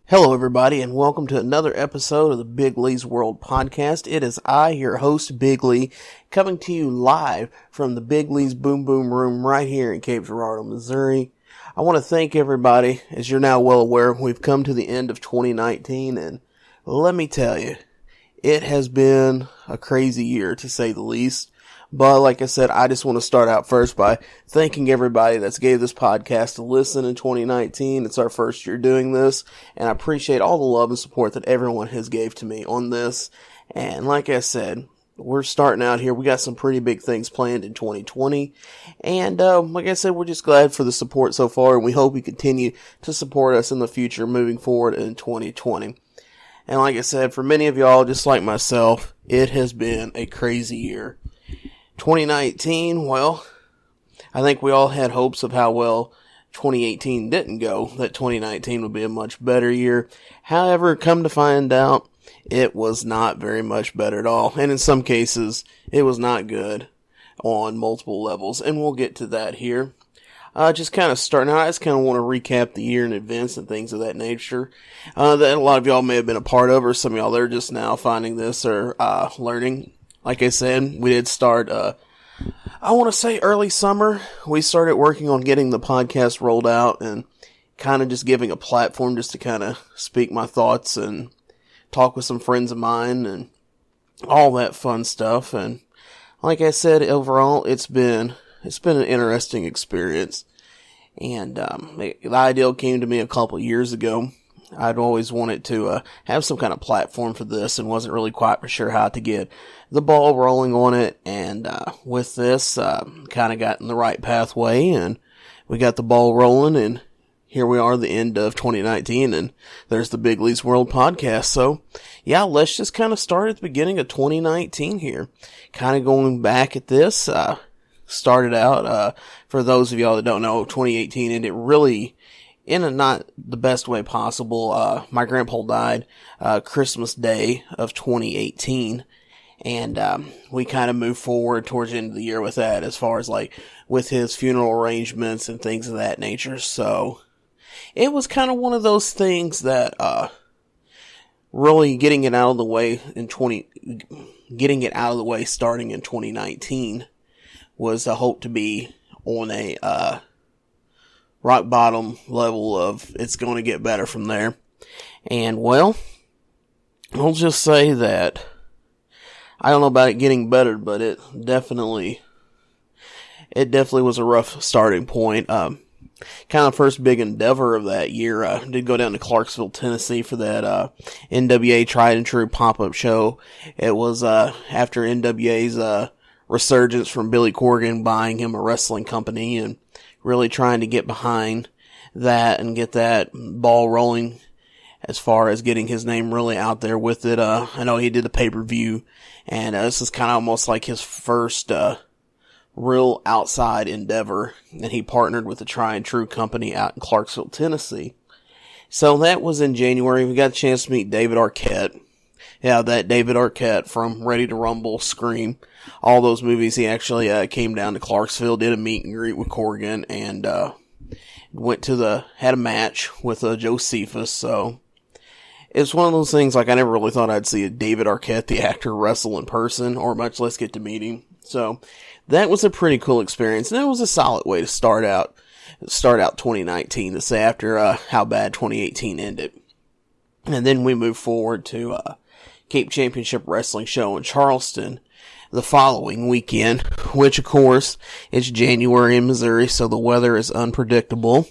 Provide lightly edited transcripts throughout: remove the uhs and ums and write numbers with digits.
Hello, everybody, and welcome to another episode of the Big Lee's World Podcast. It is I, your host, Big Lee, coming to you live from the Big Lee's Boom Boom Room right here in Cape Girardeau, Missouri. I want to thank everybody. As you're now well aware, we've come to the end of 2019, and let me tell you, it has been a crazy year, to say the least. But like I said, I just want to start out first by thanking everybody that's gave this podcast a listen in 2019. It's our first year doing this, and I appreciate all the love and support that everyone has gave to me on this. And like I said, we're starting out here. We got some pretty big things planned in 2020. And like I said, we're just glad for the support so far, and we hope you continue to support us in the future moving forward in 2020. And like I said, for many of y'all, just like myself, it has been a crazy year. 2019, well, I think we all had hopes of how well 2018 didn't go, that 2019 would be a much better year. However, come to find out, it was not very much better at all. And in some cases, it was not good on multiple levels. And we'll get to that here. Just kind of starting out, I just kind of want to recap the year in events and things of that nature. That a lot of y'all may have been a part of, or some of y'all that are just now finding this or learning. Like I said, we did start, I want to say early summer. We started working on getting the podcast rolled out and kind of just giving a platform just to kind of speak my thoughts and talk with some friends of mine and all that fun stuff. And like I said, overall, it's been an interesting experience. And the idea came to me a couple years ago. I'd always wanted to have some kind of platform for this and wasn't really quite sure how to get the ball rolling on it. And with this, kind of got in the right pathway, and we got the ball rolling, and here we are, the end of 2019, and there's the Big Lee's World Podcast. So, yeah, let's just kind of start at the beginning of 2019 here. Kind of going back at this, started out, for those of y'all that don't know, 2018 ended really in a not the best way possible. My grandpa died Christmas Day of 2018, and we kind of moved forward towards the end of the year with that, as far as like with his funeral arrangements and things of that nature. So it was kind of one of those things that really getting it out of the way starting in 2019 was a hope to be on a rock bottom level of it's going to get better from there. And well, I'll just say that I don't know about it getting better, but it definitely was a rough starting point. Kind of first big endeavor of that year, did go down to Clarksville, Tennessee for that NWA Tried and True pop-up show. It was after NWA's resurgence from Billy Corgan buying him a wrestling company, and really trying to get behind that and get that ball rolling as far as getting his name really out there with it. I know he did the pay-per-view, and this is kind of almost like his first real outside endeavor, and he partnered with the Try and True company out in Clarksville, Tennessee. So that was in January. We got a chance to meet David Arquette. Yeah, that David Arquette from Ready to Rumble, Scream, all those movies. He actually came down to Clarksville, did a meet and greet with Corgan, and had a match with Josephus. So it's one of those things, like, I never really thought I'd see a David Arquette, the actor, wrestle in person, or much less get to meet him. So that was a pretty cool experience, and it was a solid way to start out 2019, to say, after how bad 2018 ended. And then we moved forward to Cape Championship Wrestling Show in Charleston the following weekend, which of course it's January in Missouri, so the weather is unpredictable.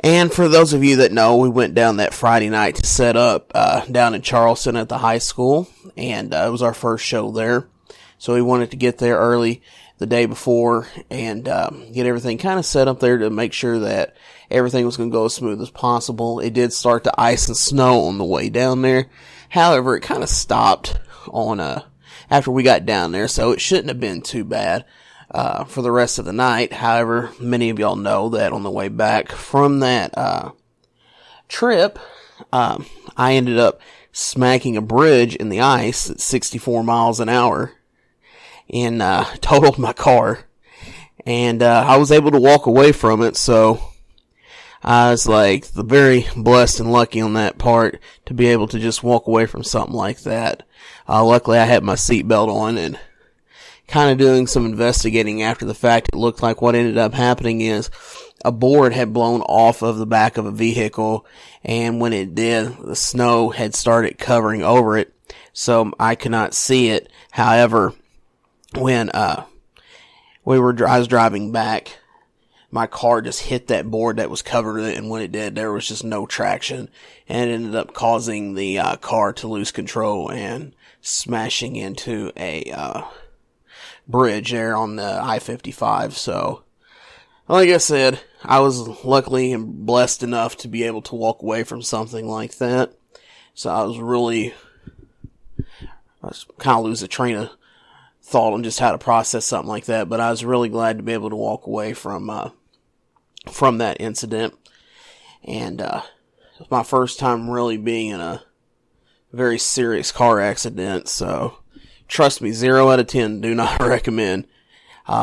And for those of you that know, we went down that Friday night to set up down in Charleston at the high school, and it was our first show there. So we wanted to get there early the day before and get everything kind of set up there to make sure that everything was going to go as smooth as possible. It did start to ice and snow on the way down there. However, it kind of stopped on after we got down there, so it shouldn't have been too bad for the rest of the night. However, many of y'all know that on the way back from that trip, I ended up smacking a bridge in the ice at 64 miles an hour and totaled my car. And I was able to walk away from it, so I was like very blessed and lucky on that part to be able to just walk away from something like that. Luckily I had my seatbelt on, and kind of doing some investigating after the fact, it looked like what ended up happening is a board had blown off of the back of a vehicle, and when it did, the snow had started covering over it, so I could not see it. However, when I was driving back, my car just hit that board that was covered in it, and when it did, there was just no traction, and it ended up causing the car to lose control and smashing into a bridge there on the I-55. So, like I said, I was luckily and blessed enough to be able to walk away from something like that. So I was kind of lose the train of thought on just how to process something like that, but I was really glad to be able to walk away from that incident. And it was my first time really being in a very serious car accident, so trust me, 0 out of 10, do not recommend.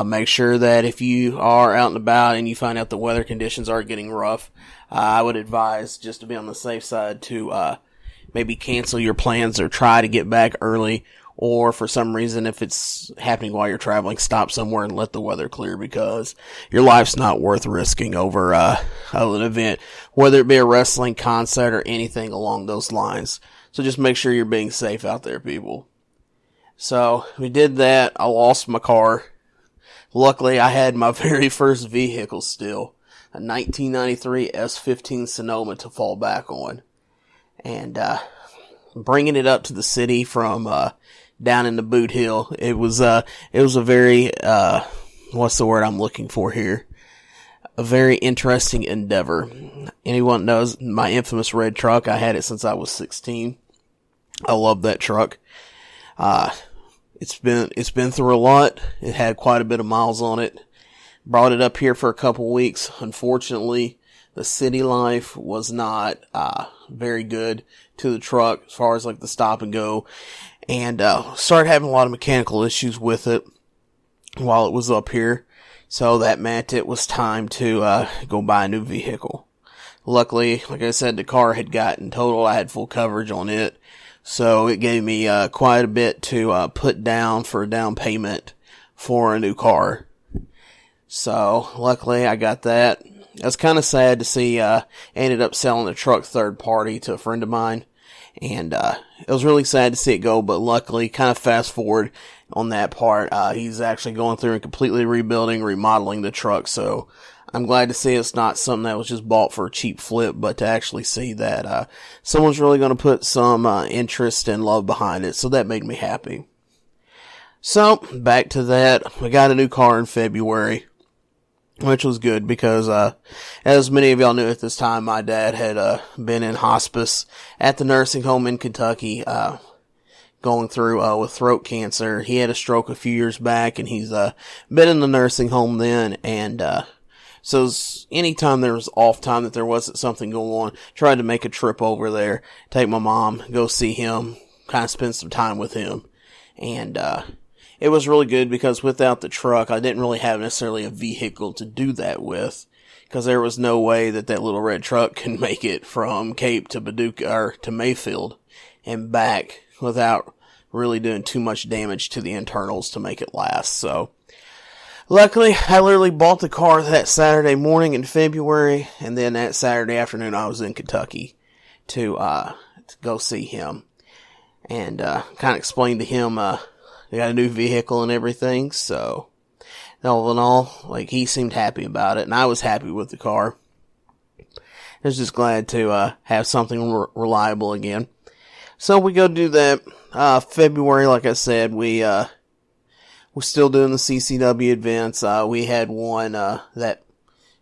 Make sure that if you are out and about and you find out the weather conditions are getting rough, I would advise, just to be on the safe side, to maybe cancel your plans or try to get back early, or for some reason, if it's happening while you're traveling, stop somewhere and let the weather clear, because your life's not worth risking over an event, whether it be a wrestling concert or anything along those lines. So just make sure you're being safe out there, people. So we did that. I lost my car. Luckily, I had my very first vehicle still, a 1993 S15 Sonoma to fall back on. And bringing it up to the city from down in the Boot Hill, it was a very what's the word I'm looking for here? A very interesting endeavor. Anyone knows my infamous red truck? I had it since I was 16. I love that truck. It's been through a lot. It had quite a bit of miles on it. Brought it up here for a couple weeks. Unfortunately, the city life was not very good to the truck as far as like the stop and go, and started having a lot of mechanical issues with it while it was up here. So that meant it was time to go buy a new vehicle. Luckily, like I said, the car had gotten totaled. I had full coverage on it. So it gave me quite a bit to put down for a down payment for a new car. So luckily I got that. I was kind of sad to see I ended up selling the truck third party to a friend of mine. And it was really sad to see it go, but luckily, kind of fast forward on that part, he's actually going through and completely rebuilding, remodeling the truck. So I'm glad to see it's not something that was just bought for a cheap flip, but to actually see that someone's really going to put some interest and love behind it. So that made me happy. So back to that, we got a new car in February, which was good because as many of y'all knew at this time, my dad had been in hospice at the nursing home in Kentucky, going through with throat cancer. He had a stroke a few years back, and he's been in the nursing home then, and so anytime there was off time that there wasn't something going on, tried to make a trip over there, take my mom, go see him, kind of spend some time with him. And it was really good because without the truck, I didn't really have necessarily a vehicle to do that with, because there was no way that little red truck can make it from Cape to Paducah or to Mayfield and back without really doing too much damage to the internals to make it last. So luckily, I literally bought the car that Saturday morning in February, and then that Saturday afternoon I was in Kentucky to go see him, and kind of explained to him I got a new vehicle and everything. So all in all, like, he seemed happy about it, and I was happy with the car. I was just glad to have something reliable again. So we go do that. February, like I said, we're still doing the CCW events. We had one that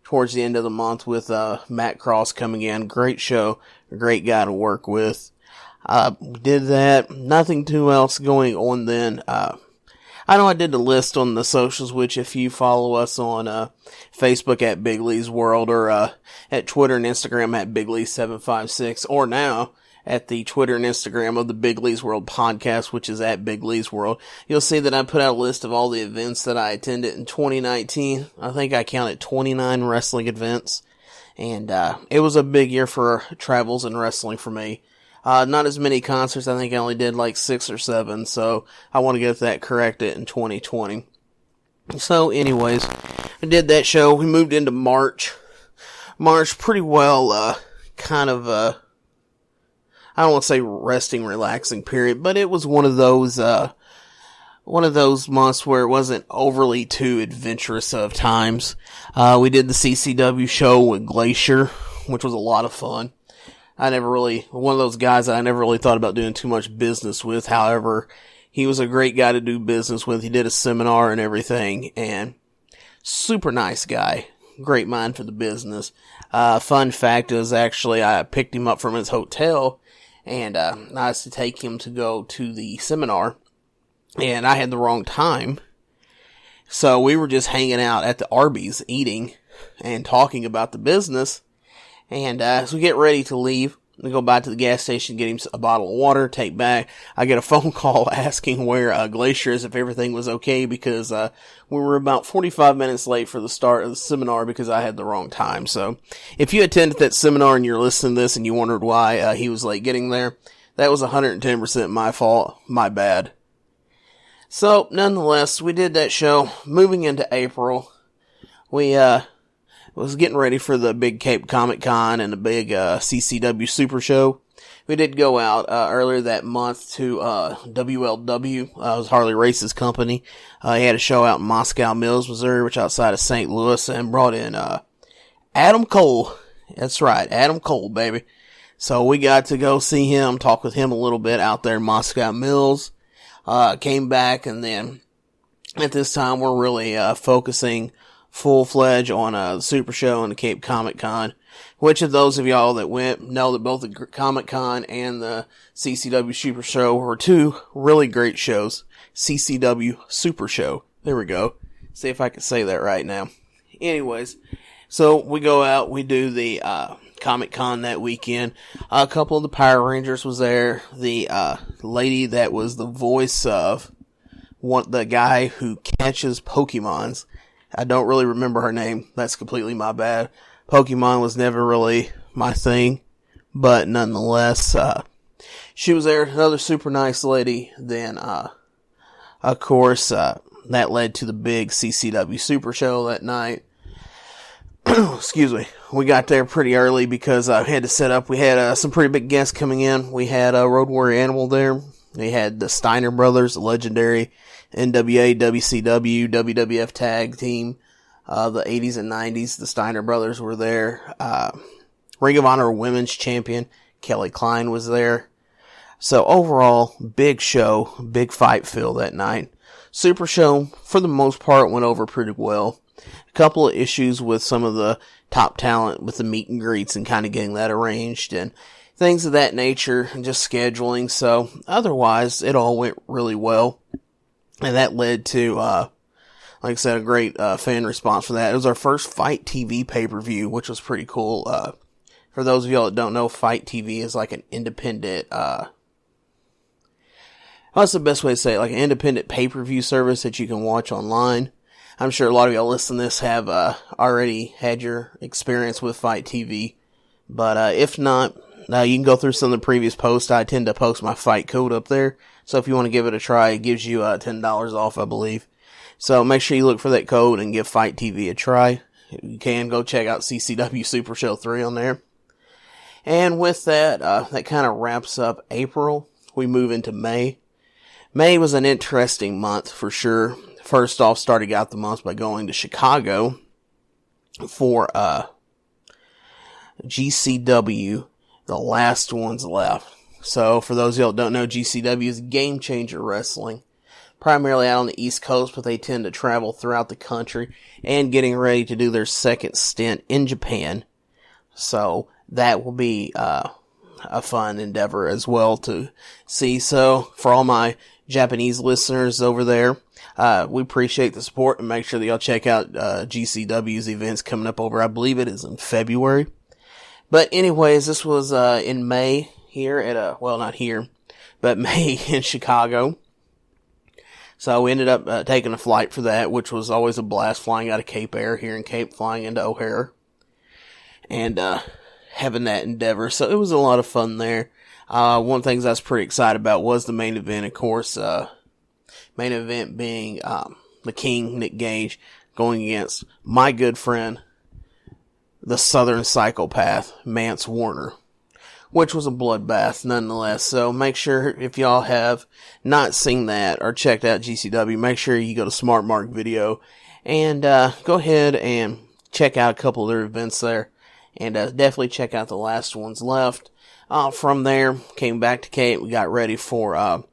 towards the end of the month with Matt Cross coming in. Great show, a great guy to work with. We did that. Nothing too else going on then. I know I did the list on the socials, which if you follow us on Facebook at Big Lee's World, or at Twitter and Instagram at Big Lee 756, or now at the Twitter and Instagram of the Big Lee's World podcast, which is at Big Lee's World, you'll see that I put out a list of all the events that I attended in 2019. I think I counted 29 wrestling events, And it was a big year for travels and wrestling for me. Not as many concerts. I think I only did like 6 or 7, so I want to get that corrected in 2020. So anyways, I did that show. We moved into March. March pretty well, kind of, I don't want to say resting, relaxing period, but it was one of those months where it wasn't overly too adventurous of times. We did the CCW show with Glacier, which was a lot of fun. One of those guys that I never really thought about doing too much business with. However, he was a great guy to do business with. He did a seminar and everything, and super nice guy. Great mind for the business. Fun fact is actually I picked him up from his hotel, and I was to take him to go to the seminar, and I had the wrong time. So we were just hanging out at the Arby's eating and talking about the business. And as we get ready to leave, we go back to the gas station, get him a bottle of water, take back. I get a phone call asking where Glacier is, if everything was okay, because we were about 45 minutes late for the start of the seminar because I had the wrong time. So if you attended that seminar and you're listening to this and you wondered why he was late getting there, that was 110% my fault. My bad. So nonetheless, we did that show. Moving into April, we was getting ready for the big Cape Comic Con and the big CCW Super Show. We did go out earlier that month to WLW. It was Harley Race's company. He had a show out in Moscow Mills, Missouri, which outside of St. Louis, and brought in Adam Cole. That's right, Adam Cole, baby. So we got to go see him, talk with him a little bit out there in Moscow Mills. Came back, and then at this time we're really focusing full-fledged on the Super Show and the Cape Comic Con, which of those of y'all that went know that both the Comic Con and the CCW Super Show were two really great shows. CCW Super Show. There we go. See if I can say that right now. Anyways, so we go out, we do the Comic Con that weekend. A couple of the Power Rangers was there. The lady that was the voice of the guy who catches Pokemons. I don't really remember her name. That's completely my bad. Pokemon was never really my thing, but nonetheless, she was there. Another super nice lady. Then, of course, that led to the big CCW Super Show that night. Excuse me. We got there pretty early because I had to set up. We had some pretty big guests coming in. We had Road Warrior Animal there. We had the Steiner Brothers, the legendary NWA, WCW, WWF tag team, the 80s and 90s. The Steiner Brothers were there. Ring of Honor Women's Champion, Kelly Klein was there. So overall, big show, big fight feel that night. Super Show, for the most part, went over pretty well. A couple of issues with some of the top talent with the meet and greets and kind of getting that arranged and things of that nature and just scheduling. So otherwise, it all went really well. And that led to, like I said, a great fan response for that. It was our first Fight TV pay-per-view, which was pretty cool. For those of y'all that don't know, Fight TV is like an independent, what's the best way to say it? Like an independent pay-per-view service that you can watch online. I'm sure a lot of y'all listening to this have already had your experience with Fight TV. But if not, you can go through some of the previous posts. I tend to post my Fight code up there. So if you want to give it a try, it gives you $10 off, I believe. So make sure you look for that code and give Fight TV a try. You can go check out CCW Super Show 3 on there. And with that, that kind of wraps up April. We move into May. May was an interesting month for sure. First off, started out the month by going to Chicago for GCW, the last ones left. So, for those of y'all that don't know, GCW is Game Changer Wrestling. Primarily out on the East Coast, but they tend to travel throughout the country and getting ready to do their second stint in Japan. So, that will be a fun endeavor as well to see. So, for all my Japanese listeners over there, we appreciate the support and make sure that y'all check out GCW's events coming up over, I believe it is in February. But anyways, this was in May. Here at not here, but May in Chicago. So we ended up taking a flight for that, which was always a blast, flying out of Cape Air here in Cape, flying into O'Hare. and having that endeavor. So it was a lot of fun there. One of the things I was pretty excited about was the main event, of course. Main event being the King, Nick Gage, going against my good friend, the Southern Psychopath, Mance Warner, which was a bloodbath nonetheless. So make sure, if y'all have not seen that or checked out GCW, make sure you go to Smart Mark Video and go ahead and check out a couple of their events there. And definitely check out the last ones left. From there, came back to Cape. We got ready for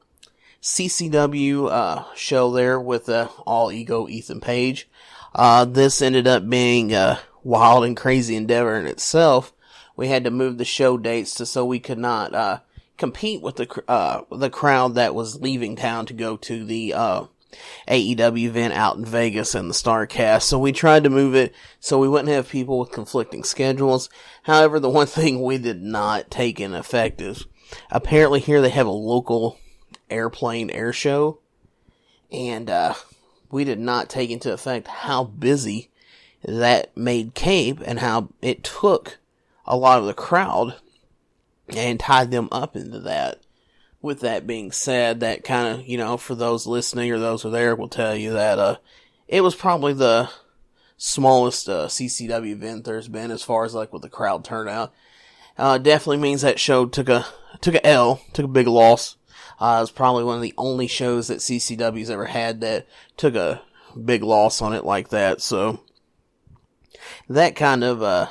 CCW show there with All Ego Ethan Page. This ended up being a wild and crazy endeavor in itself. We had to move the show dates so we could not compete with the crowd that was leaving town to go to the AEW event out in Vegas and the StarCast. So we tried to move it so we wouldn't have people with conflicting schedules. However, the one thing we did not take in effect is apparently here they have a local airplane air show, and we did not take into effect how busy that made Cape and how it took a lot of the crowd and tied them up into that. With that being said, that kind of, for those listening or those who are there will tell you that, it was probably the smallest, CCW event there's been as far as with the crowd turnout. Definitely means that show took a big loss. It was probably one of the only shows that CCW's ever had that took a big loss on it like that. So that kind of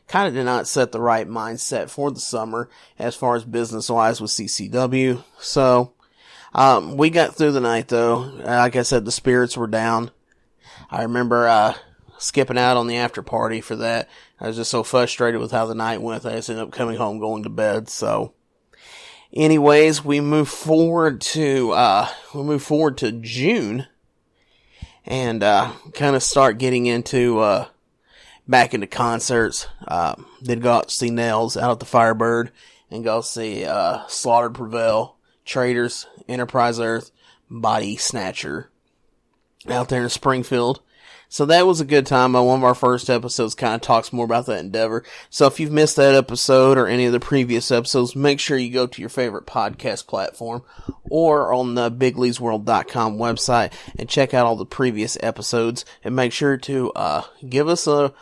did not set the right mindset for the summer as far as business-wise with CCW. So, we got through the night though. Like I said, the spirits were down. I remember, skipping out on the after party for that. I was just so frustrated with how the night went. I just ended up coming home, going to bed. So, anyways, we move forward to June and, kind of start getting into, back into concerts. Did go out to see Nails out at the Firebird and go see Slaughtered Prevail, Traitors, Enterprise Earth, Body Snatcher out there in Springfield. So that was a good time. One of our first episodes kind of talks more about that endeavor. So if you've missed that episode or any of the previous episodes, make sure you go to your favorite podcast platform or on the BigLeesWorld.com website and check out all the previous episodes. And make sure to give us a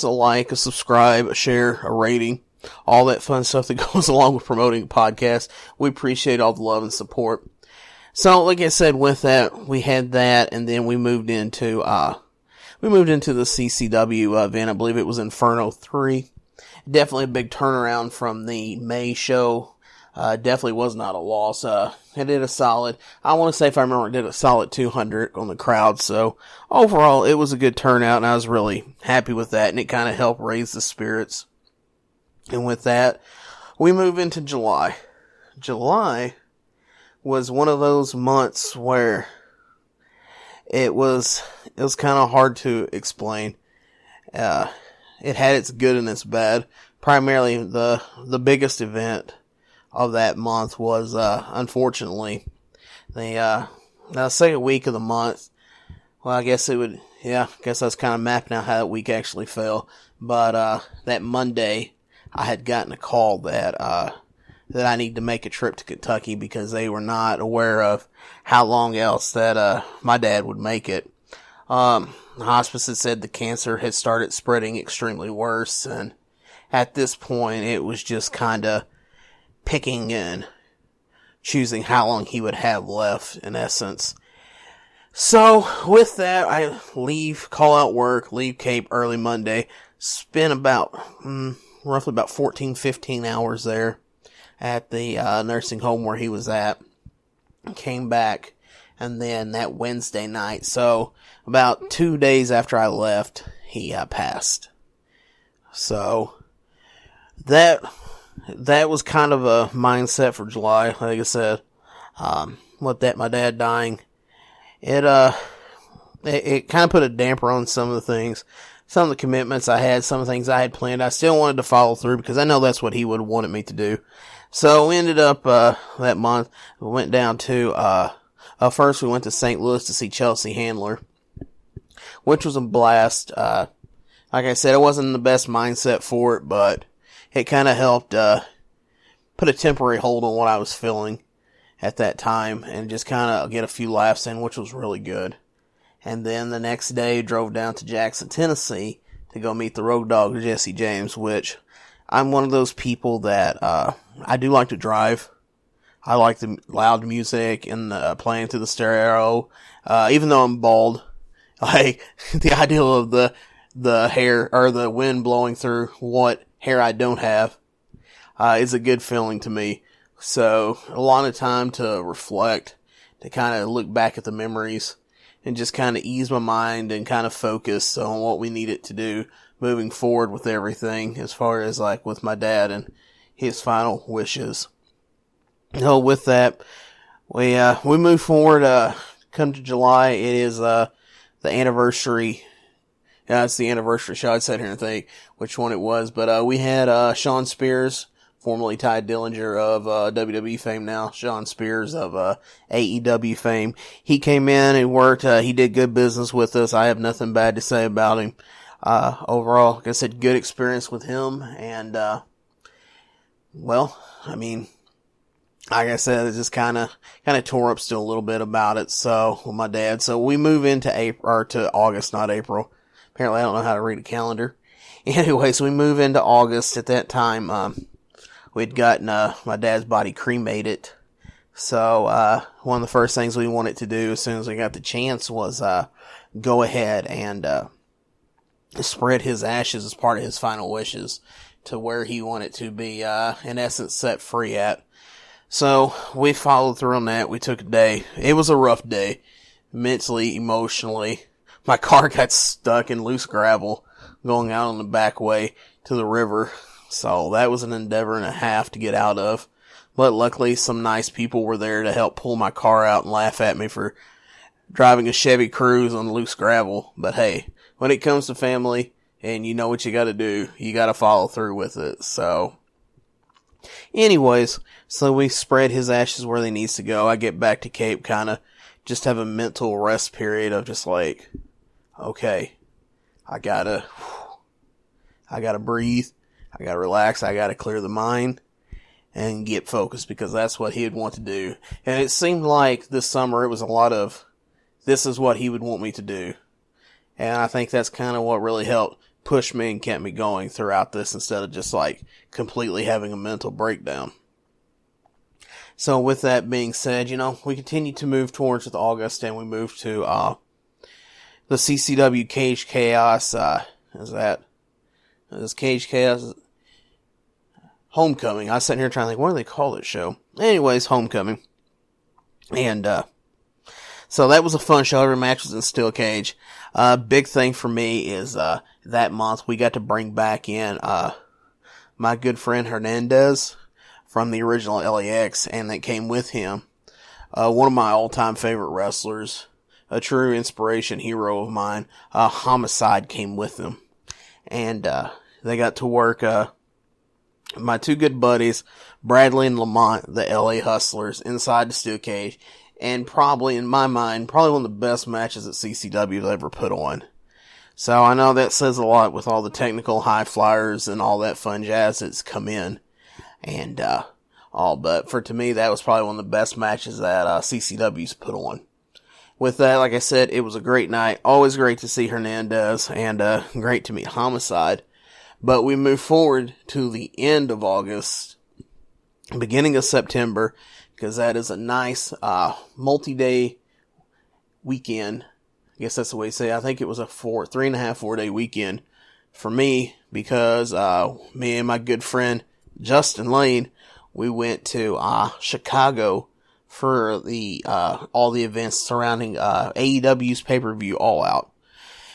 like, a subscribe, a share, a rating, all that fun stuff that goes along with promoting a podcast. We appreciate all the love and support. So, like I said, with that, we had that, and then we moved into the CCW event. I believe it was Inferno 3. Definitely a big turnaround from the May show. Definitely was not a loss. It did a solid, I want to say if I remember, it did a solid 200 on the crowd. So overall, it was a good turnout and I was really happy with that. And it kind of helped raise the spirits. And with that, we move into July. July was one of those months where it was kind of hard to explain. It had its good and its bad. Primarily the biggest event of that month was, unfortunately, the second week of the month. Well, I guess I was kind of mapping out how that week actually fell. But, that Monday, I had gotten a call that I need to make a trip to Kentucky because they were not aware of how long else that, my dad would make it. The hospice had said the cancer had started spreading extremely worse, and at this point, it was just kinda picking and choosing how long he would have left, in essence. So, with that, I call out work, leave Cape early Monday, spend about, roughly about 14, 15 hours there at the, nursing home where he was at, came back, and then that Wednesday night, so about 2 days after I left, he, passed. So, that was kind of a mindset for July, like I said. With that, my dad dying, it kind of put a damper on some of the things, some of the commitments I had, some of the things I had planned. I still wanted to follow through because I know that's what he would have wanted me to do. So we ended up, that month, we went down to, first we went to St. Louis to see Chelsea Handler, which was a blast. like I said, I wasn't in the best mindset for it, but it kind of helped put a temporary hold on what I was feeling at that time and just kind of get a few laughs in, which was really good. And then the next day, drove down to Jackson, Tennessee to go meet the Road Dogg, Jesse James, which I'm one of those people that I do like to drive. I like the loud music and playing through the stereo. Even though I'm bald, like the idea of the hair or the wind blowing through what hair I don't have is a good feeling to me. So a lot of time to reflect, to kind of look back at the memories and just kind of ease my mind and kind of focus on what we need it to do moving forward with everything as far as like with my dad and his final wishes. With that, we move forward, come to July. It is, the anniversary. Yeah, it's the anniversary show. I'd sit here and think which one it was, but, we had, Shawn Spears, formerly Ty Dillinger of, WWE fame now, Shawn Spears of, AEW fame. He came in and worked, he did good business with us. I have nothing bad to say about him. Overall, like I said, good experience with him, and, well, I mean, like I said, it just kind of tore up still a little bit about it. So with my dad, so we move into April or to August, not April. Apparently, I don't know how to read a calendar. Anyway, so we move into August. At that time, we'd gotten my dad's body cremated. So one of the first things we wanted to do as soon as we got the chance was go ahead and spread his ashes as part of his final wishes to where he wanted to be, in essence, set free at. So, we followed through on that. We took a day. It was a rough day. Mentally, emotionally. My car got stuck in loose gravel going out on the back way to the river. So, that was an endeavor and a half to get out of. But luckily, some nice people were there to help pull my car out and laugh at me for driving a Chevy Cruze on loose gravel. But hey, when it comes to family and you know what you gotta do, you gotta follow through with it. So, anyways, so we spread his ashes where they needs to go. I get back to Cape, kind of just have a mental rest period of just like, okay, I gotta breathe. I gotta relax. I gotta clear the mind and get focused because that's what he would want to do. And it seemed like this summer it was a lot of, this is what he would want me to do. And I think that's kind of what really helped push me and kept me going throughout this instead of just like completely having a mental breakdown. So with that being said, we continue to move towards with August and we move to, the CCW Cage Chaos, is Cage Chaos Homecoming. I was sitting here trying to think, what do they call this show? Anyways, Homecoming. And, so that was a fun show. Every match was in steel cage. Big thing for me is, that month we got to bring back in, my good friend Hernandez from the original LAX, and that came with him. One of my all-time favorite wrestlers, a true inspiration, hero of mine, Homicide came with them. And, they got to work, my two good buddies, Bradley and Lamont, the LA Hustlers, inside the steel cage. And probably, in my mind, probably one of the best matches that CCW has ever put on. So I know that says a lot with all the technical high flyers and all that fun jazz that's come in. And, but to me, that was probably one of the best matches that, CCW's put on. With that, like I said, it was a great night. Always great to see Hernandez and, great to meet Homicide. But we move forward to the end of August, beginning of September, because that is a nice, multi-day weekend. I guess that's the way to say it. I think it was a 3.5-4 day weekend for me because, me and my good friend Justin Lane, we went to, Chicago for the, all the events surrounding, AEW's pay-per-view All Out,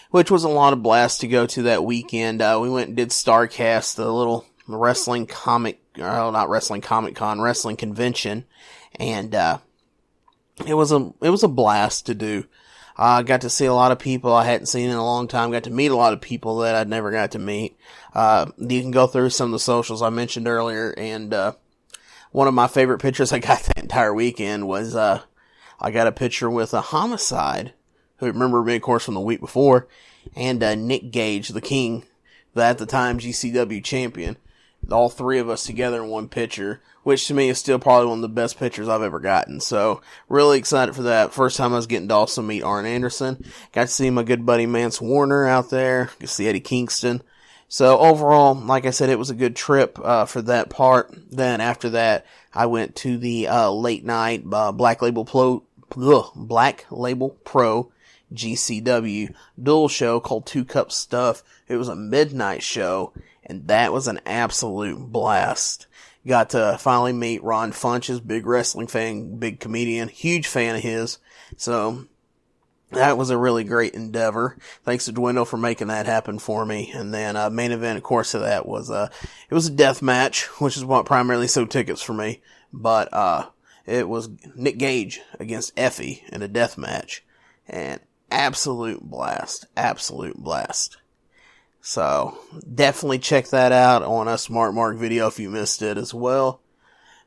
which was a lot of blast to go to that weekend. We went and did StarCast, the little wrestling comic, not wrestling Comic Con, wrestling convention. And, it was a blast to do. I got to see a lot of people I hadn't seen in a long time. Got to meet a lot of people that I'd never got to meet. You can go through some of the socials I mentioned earlier. And, one of my favorite pictures I got that entire weekend was, I got a picture with a Homicide, who remember me, of course, from the week before. and Nick Gage, the King, at the time GCW champion. All three of us together in one picture, which to me is still probably one of the best pictures I've ever gotten. So, really excited for that. First time I was getting to also meet Arn Anderson. Got to see my good buddy Mance Warner out there. Got to see Eddie Kingston. So, overall, like I said, it was a good trip for that part. Then, after that, I went to the late night Black Label Pro GCW dual show called Two Cup Stuff. It was a midnight show, and that was an absolute blast. Got to finally meet Ron Funches, big wrestling fan, big comedian, huge fan of his. So, that was a really great endeavor. Thanks to Dwindle for making that happen for me. And then, main event, of course, of that was, it was a death match, which is what primarily sold tickets for me. But, it was Nick Gage against Effie in a death match. And absolute blast. So, definitely check that out on a Smart Mark video if you missed it as well.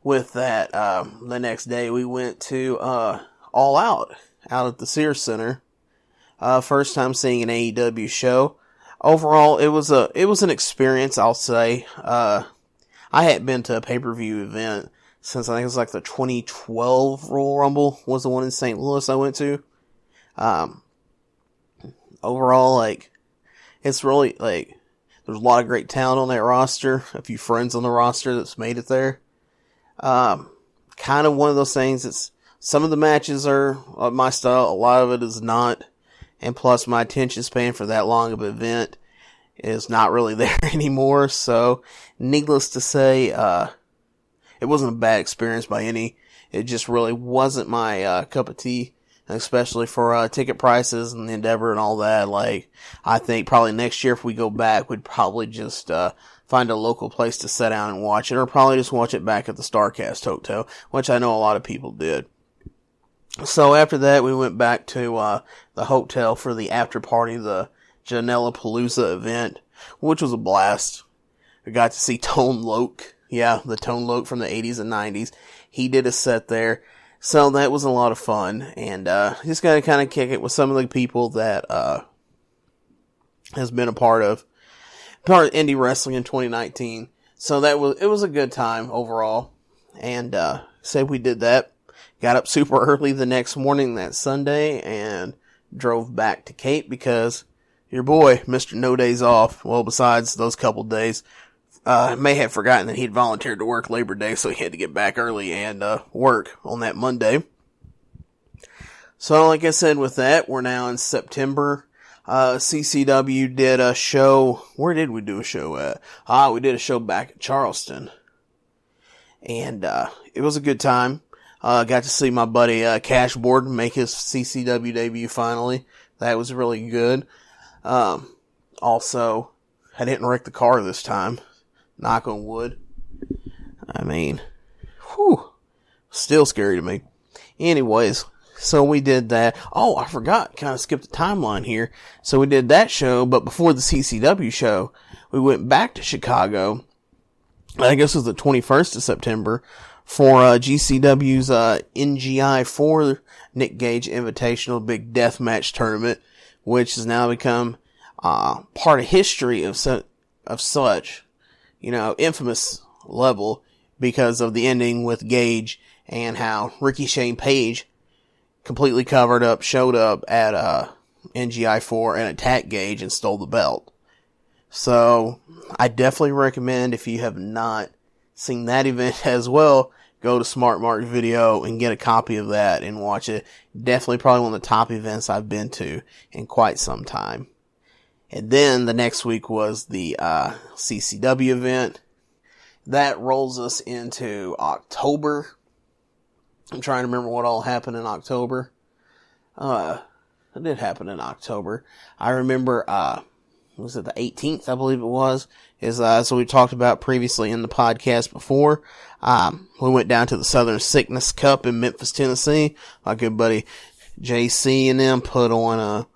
With that, the next day we went to, All Out at the Sears Center. First time seeing an AEW show. Overall, it was an experience, I'll say. I hadn't been to a pay-per-view event since I think it was like the 2012 Royal Rumble was the one in St. Louis I went to. Overall, like, it's really, like, there's a lot of great talent on that roster. A few friends on the roster that's made it there. Kind of one of those things. It's, some of the matches are my style. A lot of it is not. And plus, my attention span for that long of an event is not really there anymore. So, needless to say, it wasn't a bad experience by any. It just really wasn't my cup of tea. Especially for ticket prices and the Endeavor and all that. Like, I think probably next year if we go back, we'd probably just find a local place to sit down and watch it, or probably just watch it back at the StarCast Hotel, which I know a lot of people did. So after that, we went back to the hotel for the after party, the Janela Palooza event, which was a blast. We got to see Tone Loc. Yeah, the Tone Loc from the 80s and 90s. He did a set there. So that was a lot of fun, and just got to kind of kick it with some of the people that has been a part of indie wrestling in 2019. So it was a good time overall, and say we did that. Got up super early the next morning that Sunday and drove back to Cape because your boy, Mr. No Days Off, well, besides those couple days, may have forgotten that he'd volunteered to work Labor Day, so he had to get back early and work on that Monday. So, like I said, with that, we're now in September. CCW did a show. Where did we do a show at? We did a show back at Charleston. And it was a good time. Got to see my buddy Cash Borden make his CCW debut finally. That was really good. Also, I didn't wreck the car this time. Knock on wood. I mean, still scary to me. Anyways, so we did that. Oh, I forgot. Kind of skipped the timeline here. So we did that show, but before the CCW show, we went back to Chicago. I guess it was the 21st of September for GCW's NGI4 Nick Gage Invitational Big Deathmatch Tournament, which has now become part of history of such. Infamous level because of the ending with Gage and how Ricky Shane Page completely covered up, showed up at NGI4 and attacked Gage and stole the belt. So, I definitely recommend, if you have not seen that event as well, go to Smart Mark Video and get a copy of that and watch it. Definitely probably one of the top events I've been to in quite some time. And then the next week was the CCW event. That rolls us into October. I'm trying to remember what all happened in October. It did happen in October. I remember, was it the 18th, I believe it was? So we talked about previously in the podcast before. We went down to the Southern Sickness Cup in Memphis, Tennessee. My good buddy JC and them put on a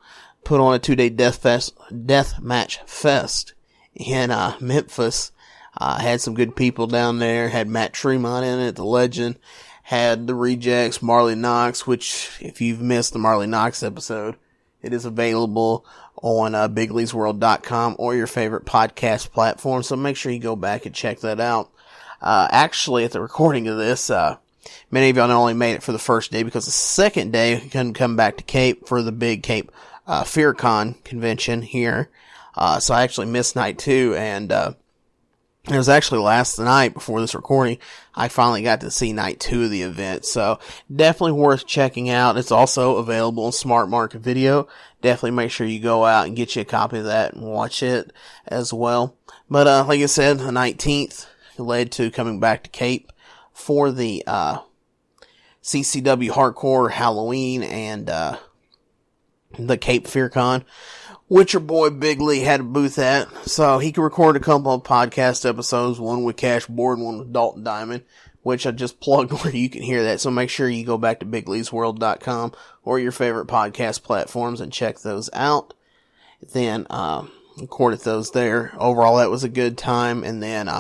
2-day death match fest in Memphis. Had some good people down there. Had Matt Tremont in it, the legend. Had the Rejects, Marley Knox, which if you've missed the Marley Knox episode, it is available on BigLeesWorld.com or your favorite podcast platform. So make sure you go back and check that out. Actually, at the recording of this, many of y'all not only made it for the first day because the second day we couldn't come back to Cape for the big Cape FearCon convention here. So I actually missed night 2, and it was actually last night before this recording, I finally got to see night 2 of the event. So definitely worth checking out. It's also available on Smart Market Video. Definitely make sure you go out and get you a copy of that and watch it as well. But like I said, the 19th led to coming back to Cape for the CCW Hardcore Halloween and the Cape FearCon, which your boy Big Lee had a booth at, so he could record a couple of podcast episodes, one with Cash Board, one with Dalton Diamond, which I just plugged where you can hear that, so make sure you go back to BigLeesWorld.com or your favorite podcast platforms and check those out. Then, recorded those there. Overall, that was a good time, and then,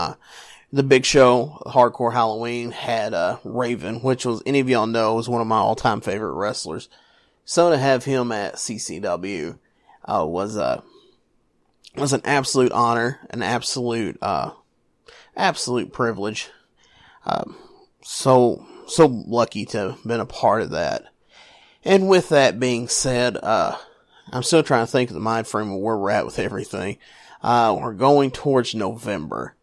the big show, Hardcore Halloween, had, Raven, which was, any of y'all know, was one of my all-time favorite wrestlers. So to have him at CCW, was an absolute honor, an absolute privilege. So lucky to have been a part of that. And with that being said, I'm still trying to think of the mind frame of where we're at with everything. We're going towards November.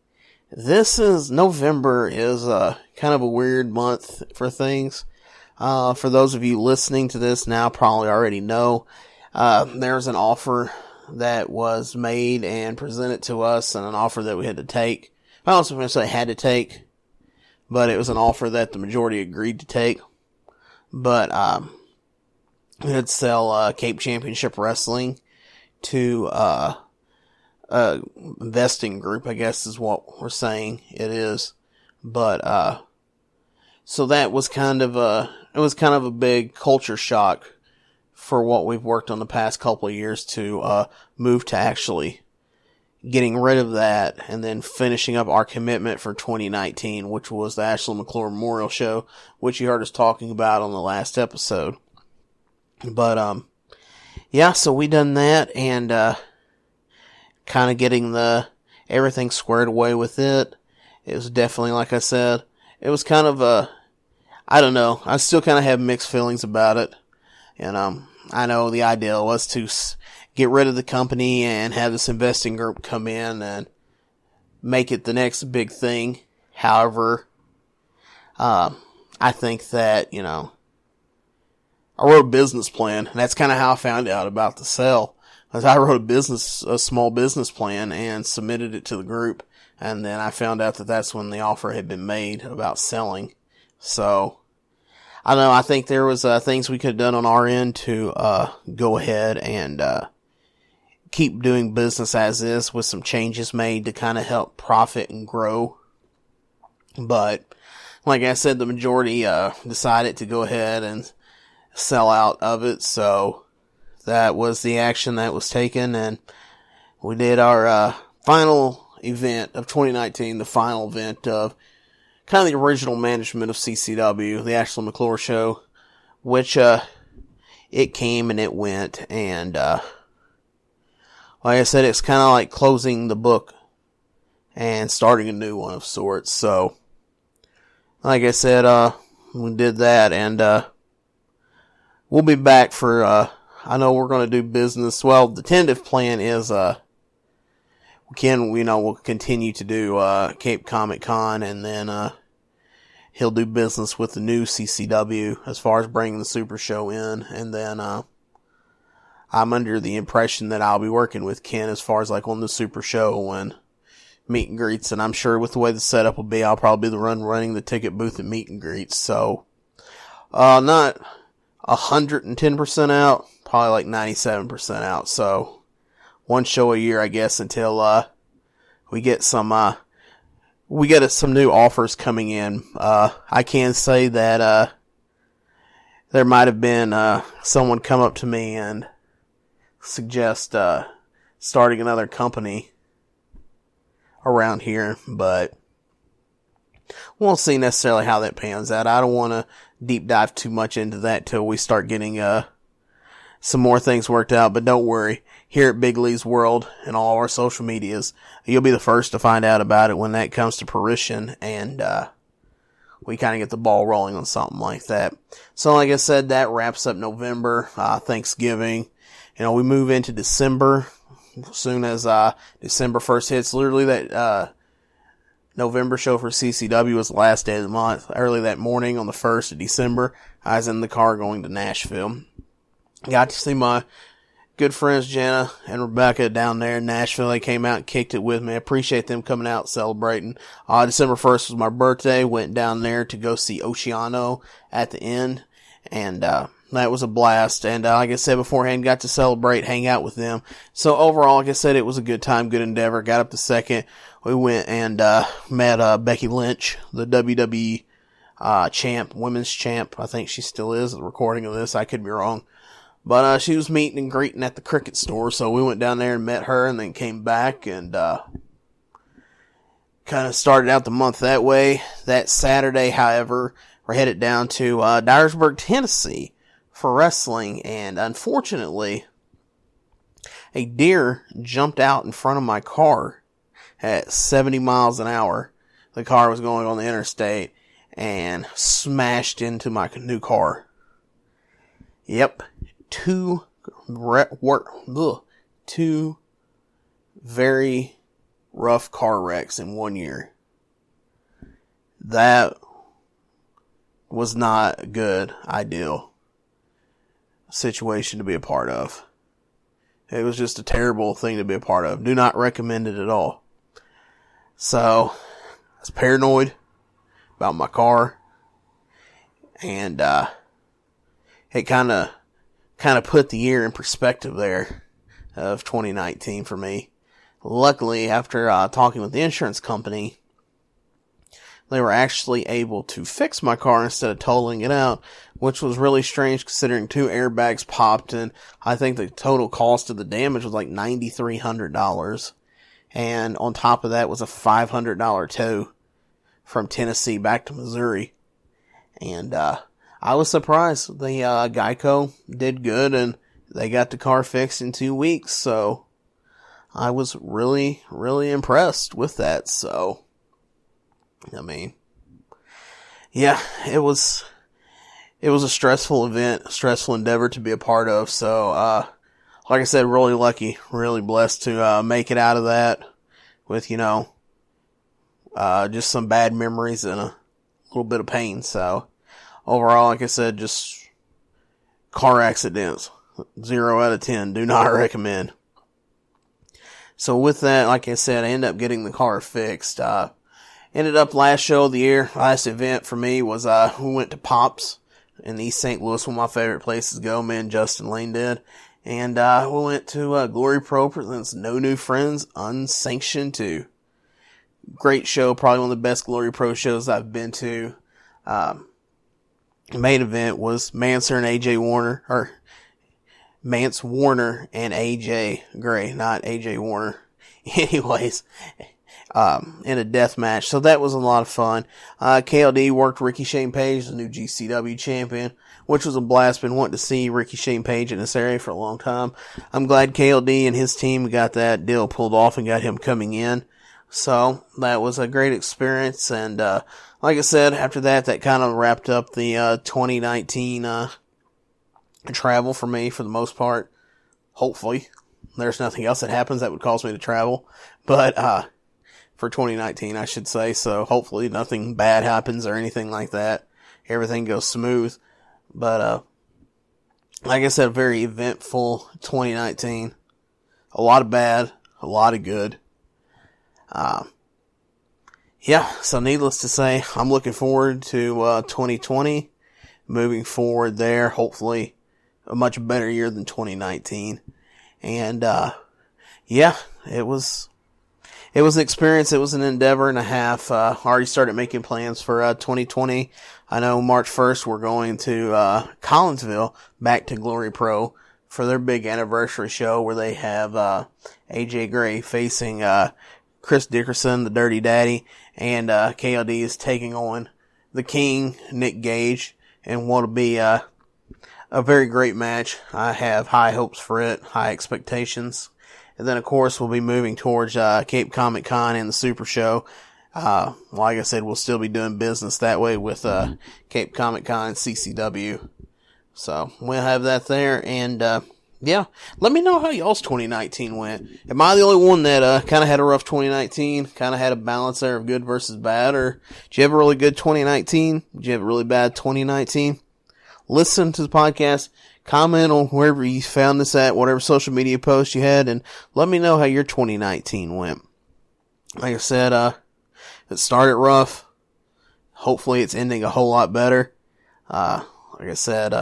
November is kind of a weird month for things. For those of you listening to this now probably already know, there's an offer that was made and presented to us, and an offer that we had to take. I don't want to say had to take, but it was an offer that the majority agreed to take. But we had to sell Cape Championship Wrestling to a investing group, I guess is what we're saying it is. But so that was kind of a big culture shock for what we've worked on the past couple of years to move to actually getting rid of that and then finishing up our commitment for 2019, which was the Ashley McClure Memorial Show, which you heard us talking about on the last episode. But yeah, so we done that and kind of getting everything squared away with it. It was definitely, like I said, it was kind of I don't know, I still kind of have mixed feelings about it. And I know the idea was to get rid of the company and have this investing group come in and make it the next big thing. However, I think that, I wrote a business plan, and that's kind of how I found out about the sale. Because I wrote a small business plan and submitted it to the group, and then I found out that that's when the offer had been made about selling. So, I don't know, I think there was things we could have done on our end to go ahead and keep doing business as is with some changes made to kind of help profit and grow. But like I said, the majority decided to go ahead and sell out of it, so that was the action that was taken, and we did our final event of 2019, the final event of kind of the original management of CCW, the Ashley McClure Show, which, it came and it went, and, like I said, it's kind of like closing the book and starting a new one of sorts. So, like I said, we did that, and, we'll be back for, I know we're going to do business. Well, the tentative plan is, we'll continue to do, Cape Comic Con, and then, he'll do business with the new CCW as far as bringing the Super Show in, and then, I'm under the impression that I'll be working with Ken as far as like on the Super Show and meet and greets, and I'm sure with the way the setup will be, I'll probably be the running the ticket booth at meet and greets, so, not 110% out, probably like 97% out, so, one show a year, I guess, until, we get some new offers coming in. I can say that, there might have been, someone come up to me and suggest, starting another company around here, but we'll see necessarily how that pans out. I don't want to deep dive too much into that till we start getting, some more things worked out, but don't worry. here at Big Lee's World and all our social medias. You'll be the first to find out about it when that comes to fruition, and we kind of get the ball rolling on something like that. So like I said, that wraps up November, Thanksgiving. We move into December. As soon as December 1st hits, literally that November show for CCW was the last day of the month. Early that morning on the 1st of December, I was in the car going to Nashville. Got to see my good friends Jenna and Rebecca down there in Nashville. They came out and kicked it with me. I appreciate them coming out celebrating. December 1st was my birthday. Went down there to go see Oceano at the end. And that was a blast. And like I said beforehand, got to celebrate, hang out with them. So overall, like I said, it was a good time, good endeavor. Got up to second. We went and met Becky Lynch, the WWE champ, women's champ. I think she still is at the recording of this. I could be wrong. But she was meeting and greeting at the Cricket store, so we went down there and met her and then came back and kind of started out the month that way. That Saturday, however, we're headed down to Dyersburg, Tennessee for wrestling, and unfortunately, a deer jumped out in front of my car at 70 miles an hour. The car was going on the interstate and smashed into my new car. Yep. Two very rough car wrecks in 1 year. That was not a good, ideal situation to be a part of. It was just a terrible thing to be a part of. Do not recommend it at all. So, I was paranoid about my car, and it kind of put the year in perspective there of 2019 for me. Luckily, after talking with the insurance company, they were actually able to fix my car instead of totaling it out, which was really strange considering 2 airbags popped, and I think the total cost of the damage was like $9,300. And on top of that was a $500 tow from Tennessee back to Missouri. And I was surprised. The Geico did good, and they got the car fixed in 2 weeks. So I was really, really impressed with that. So, I mean, yeah, it was a stressful event, a stressful endeavor to be a part of. So, like I said, really lucky, really blessed to make it out of that with, just some bad memories and a little bit of pain. So, overall, like I said, just car accidents. 0 out of 10. Do not recommend. So with that, like I said, I ended up getting the car fixed. Ended up last show of the year, last event for me was, we went to Pops in East St. Louis, one of my favorite places to go. Me and Justin Lane did. And, we went to, Glory Pro presents No New Friends Unsanctioned 2. Great show. Probably one of the best Glory Pro shows I've been to. The main event was Mance Warner and AJ Gray, not AJ Warner. Anyways, in a death match. So that was a lot of fun. KLD worked Ricky Shane Page, the new GCW champion, which was a blast. Been wanting to see Ricky Shane Page in this area for a long time. I'm glad KLD and his team got that deal pulled off and got him coming in. So that was a great experience. And, like I said, after that kind of wrapped up the, 2019, travel for me for the most part. Hopefully. There's nothing else that happens that would cause me to travel. But, for 2019, I should say. So hopefully nothing bad happens or anything like that. Everything goes smooth. But, like I said, a very eventful 2019. A lot of bad, a lot of good. Yeah, so needless to say, I'm looking forward to, 2020. Moving forward there, hopefully a much better year than 2019. And, yeah, it was an experience. It was an endeavor and a half. Already started making plans for 2020. I know March 1st we're going to Collinsville, back to Glory Pro for their big anniversary show where they have AJ Gray facing Chris Dickerson, the Dirty Daddy, and KLD is taking on the King, Nick Gage, and what'll be a a very great match. I have high hopes for it, high expectations. And then, of course, we'll be moving towards Cape Comic Con and the Super Show. Like I said, we'll still be doing business that way with Cape Comic Con and CCW. So, we'll have that there. And, yeah, let me know how y'all's 2019 went. Am I the only one that kind of had a rough 2019? Kind of had a balance there of good versus bad? Or did you have a really good 2019? Did you have a really bad 2019? Listen to the podcast. Comment on wherever you found this at, whatever social media post you had, and let me know how your 2019 went. Like I said, it started rough. Hopefully it's ending a whole lot better. Like I said,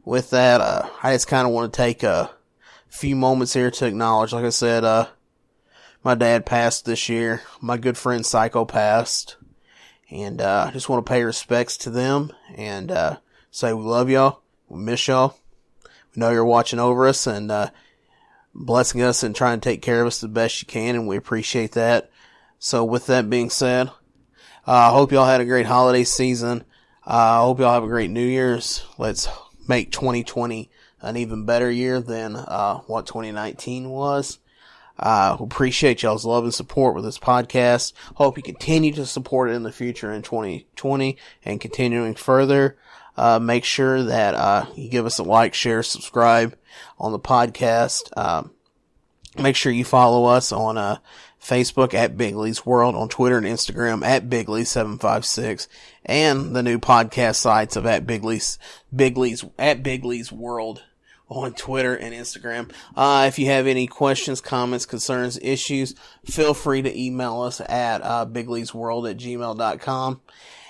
with that, I just kind of want to take a few moments here to acknowledge, like I said, my dad passed this year. My good friend Psycho passed. And, I just want to pay respects to them and, say we love y'all. We miss y'all. We know you're watching over us and blessing us and trying to take care of us the best you can, and we appreciate that. So with that being said, I hope y'all had a great holiday season. I hope y'all have a great New Year's. Let's make 2020 an even better year than what 2019 was. Appreciate y'all's love and support with this podcast. Hope you continue to support it in the future in 2020 and continuing further. Make sure that, you give us a like, share, subscribe on the podcast. Make sure you follow us on, Facebook at Big Lee's World, on Twitter and Instagram at Big Lee 756, and the new podcast sites of at Big Lee's World on Twitter and Instagram. If you have any questions, comments, concerns, issues, feel free to email us at, bigleesworld@gmail.com.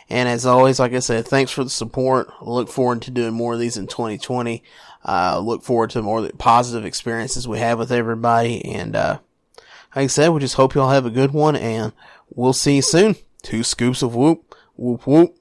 And as always, like I said, thanks for the support. I look forward to doing more of these in 2020. Look forward to more positive experiences we have with everybody. And, like I said, we just hope y'all have a good one, and we'll see you soon. 2 scoops of whoop, whoop, whoop.